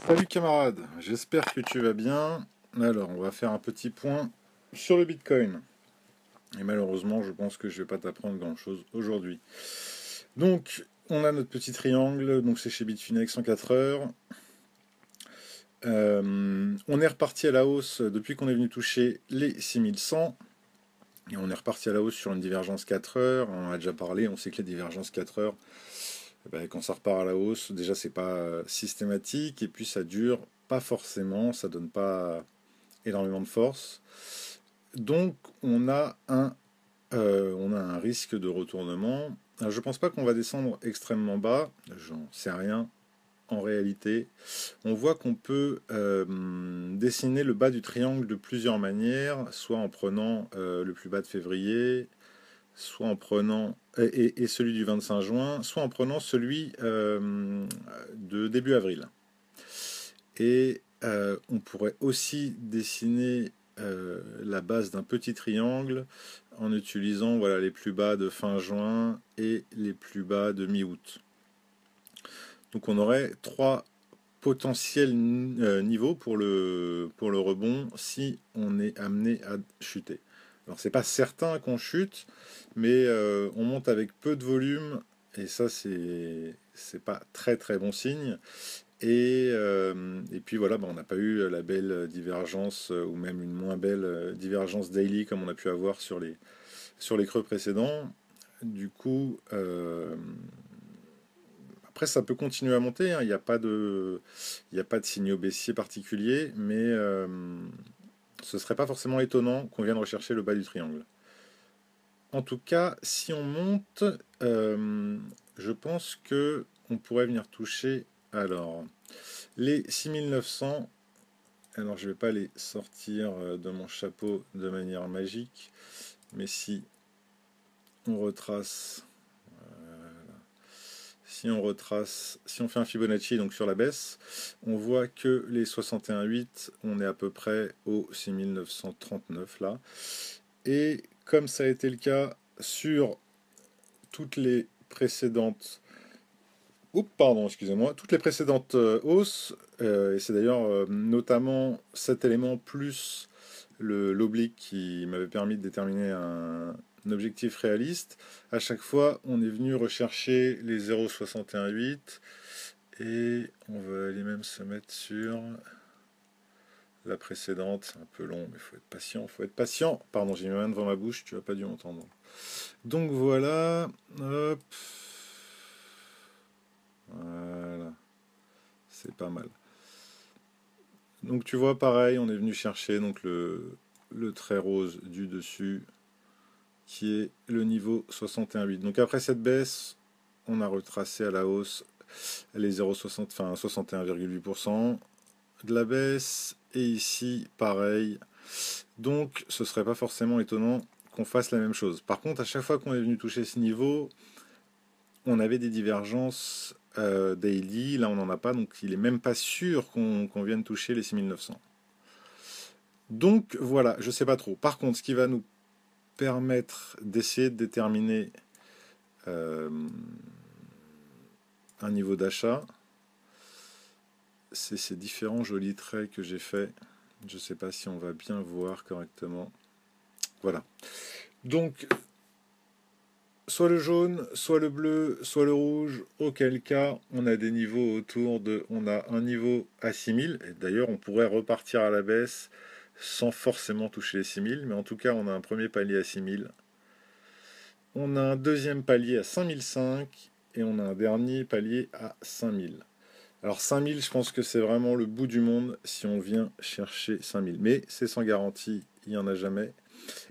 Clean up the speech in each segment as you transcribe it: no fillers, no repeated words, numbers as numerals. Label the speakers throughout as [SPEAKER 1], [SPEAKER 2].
[SPEAKER 1] Salut camarade, j'espère que tu vas bien. Alors, on va faire un petit point sur le Bitcoin. Et malheureusement, je pense que je vais pas t'apprendre grand-chose aujourd'hui. Donc, on a notre petit triangle, donc c'est chez Bitfinex en 4 heures. On est reparti à la hausse depuis qu'on est venu toucher les 6100. Et on est reparti à la hausse sur une divergence 4 heures. On en a déjà parlé, on sait que les divergences 4 heures, quand ça repart à la hausse, déjà c'est pas systématique et puis ça dure pas forcément, ça donne pas énormément de force. Donc on a un risque de retournement. Alors, je pense pas qu'on va descendre extrêmement bas, j'en sais rien. En réalité, on voit qu'on peut dessiner le bas du triangle de plusieurs manières, soit en prenant le plus bas de février, soit en prenant et celui du 25 juin, soit en prenant celui de début avril. Et on pourrait aussi dessiner la base d'un petit triangle en utilisant voilà, les plus bas de fin juin et les plus bas de mi-août. Donc on aurait trois potentiels niveaux pour le rebond si on est amené à chuter. Alors c'est pas certain qu'on chute, mais on monte avec peu de volume et ça c'est pas très très bon signe. Et puis voilà, on n'a pas eu la belle divergence ou même une moins belle divergence daily comme on a pu avoir sur les creux précédents. Du coup, après ça peut continuer à monter, hein. Il n'y a pas de signaux baissiers particuliers, mais ce serait pas forcément étonnant qu'on vienne rechercher le bas du triangle. En tout cas, si on monte, je pense que on pourrait venir toucher alors les 6900. Alors je ne vais pas les sortir de mon chapeau de manière magique, mais si on retrace, si on fait un Fibonacci donc sur la baisse, on voit que les 61,8, on est à peu près au 6939 là. Et comme ça a été le cas sur toutes les précédentes toutes les précédentes hausses, et c'est d'ailleurs notamment cet élément plus l'oblique qui m'avait permis de déterminer un objectif réaliste. À chaque fois, on est venu rechercher les 0,618 et on va aller même se mettre sur la précédente. C'est un peu long, mais il faut être patient, faut être patient. Pardon, j'ai mis ma main devant ma bouche, tu n'as pas dû m'entendre. Donc voilà, hop. Voilà, c'est pas mal. Donc tu vois, pareil, on est venu chercher donc le trait rose du dessus, qui est le niveau 61,8. Donc après cette baisse, on a retracé à la hausse les 0,60, enfin 61,8% de la baisse. Et ici, pareil. Donc ce serait pas forcément étonnant qu'on fasse la même chose. Par contre, à chaque fois qu'on est venu toucher ce niveau, on avait des divergences daily, là on n'en a pas, donc il est même pas sûr qu'on vienne toucher les 6900. Donc voilà, je sais pas trop. Par contre, ce qui va nous permettre d'essayer de déterminer euh, un niveau d'achat, c'est ces différents jolis traits que j'ai faits. Je sais pas si on va bien voir correctement. Voilà. Donc soit le jaune, soit le bleu, soit le rouge, auquel cas on a des niveaux autour de... On a un niveau à 6000, et d'ailleurs on pourrait repartir à la baisse sans forcément toucher les 6000, mais en tout cas on a un premier palier à 6000. On a un deuxième palier à 5005, et on a un dernier palier à 5000. Alors 5000, je pense que c'est vraiment le bout du monde si on vient chercher 5000, mais c'est sans garantie, il n'y en a jamais.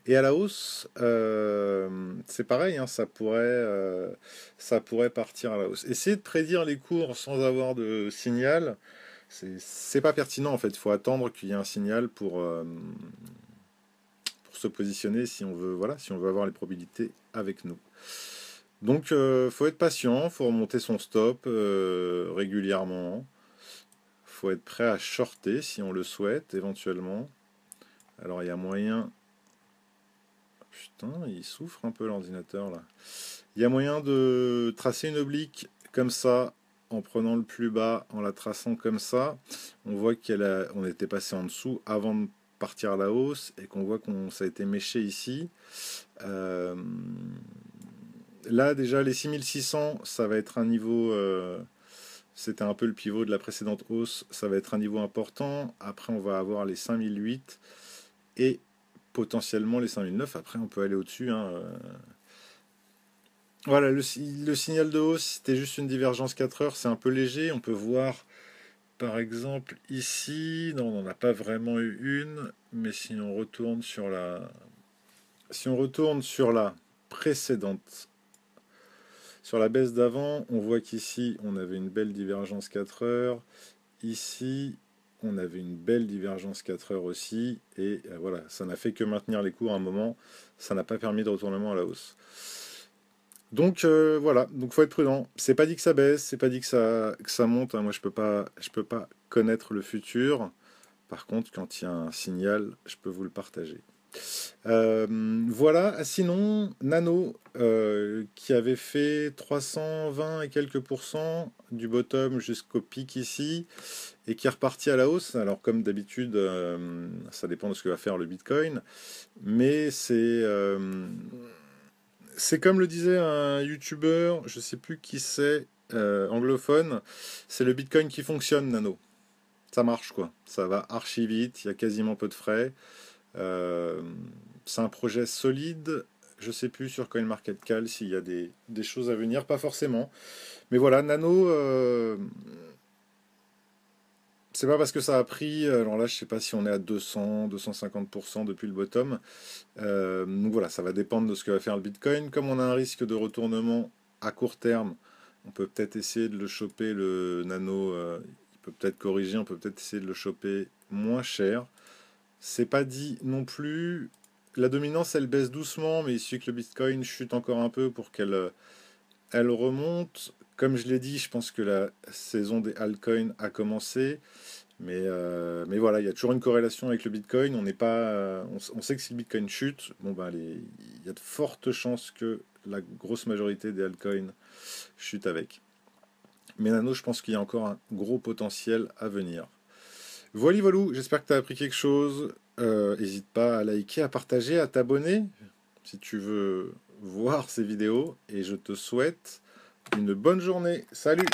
[SPEAKER 1] Et à la hausse, c'est pareil, hein, ça pourrait partir à la hausse. Essayer de prédire les cours sans avoir de signal, c'est pas pertinent en fait. Il faut attendre qu'il y ait un signal pour se positionner si on veut, voilà, si on veut avoir les probabilités avec nous. Donc, faut être patient, faut remonter son stop régulièrement. Faut être prêt à shorter si on le souhaite éventuellement. Alors, il y a moyen. Putain, il souffre un peu l'ordinateur là. Il y a moyen de tracer une oblique comme ça en prenant le plus bas, en la traçant comme ça, on voit on était passé en dessous avant de partir à la hausse et qu'on voit qu'on ça a été méché ici. Euh, Là déjà les 6600 ça va être un niveau, c'était un peu le pivot de la précédente hausse, ça va être un niveau important. Après on va avoir les 5008 et potentiellement les 5009. Après on peut aller au-dessus, hein. Voilà, le signal de hausse c'était juste une divergence 4 heures, c'est un peu léger. On peut voir par exemple ici, non on n'en a pas vraiment eu une, mais si on retourne sur la précédente, sur la baisse d'avant, on voit qu'ici, on avait une belle divergence 4 heures. Ici, on avait une belle divergence 4 heures aussi. Et voilà, ça n'a fait que maintenir les cours à un moment. Ça n'a pas permis de retournement à la hausse. Donc voilà, donc faut être prudent. C'est pas dit que ça baisse, c'est pas dit que ça monte, hein. Moi, je peux pas connaître le futur. Par contre, quand il y a un signal, je peux vous le partager. Voilà, sinon, Nano, qui avait fait 320 et quelques pourcents du bottom jusqu'au pic ici, et qui est reparti à la hausse. Alors, comme d'habitude, ça dépend de ce que va faire le Bitcoin, mais c'est comme le disait un YouTuber, je sais plus qui c'est, anglophone, c'est le Bitcoin qui fonctionne, Nano. Ça marche, quoi. Ça va archi vite, il y a quasiment peu de frais. Euh, c'est un projet solide. Je sais plus sur CoinMarketCal s'il y a des choses à venir, pas forcément. Mais voilà, Nano, c'est pas parce que ça a pris. Alors là, je sais pas si on est à 200, 250% depuis le bottom. Donc voilà, ça va dépendre de ce que va faire le Bitcoin. Comme on a un risque de retournement à court terme, on peut peut-être essayer de le choper, le Nano. Il peut peut-être corriger, on peut peut-être essayer de le choper moins cher. C'est pas dit non plus. La dominance, elle baisse doucement, mais il suffit que le Bitcoin chute encore un peu pour elle remonte. Comme je l'ai dit, je pense que la saison des altcoins a commencé. Mais voilà, il y a toujours une corrélation avec le Bitcoin. On n'est pas, on sait que si le Bitcoin chute, bon ben, il y a de fortes chances que la grosse majorité des altcoins chute avec. Mais Nano, je pense qu'il y a encore un gros potentiel à venir. Voilà, voilà, j'espère que tu as appris quelque chose. N'hésite pas à liker, à partager, à t'abonner si tu veux voir ces vidéos. Et je te souhaite une bonne journée. Salut!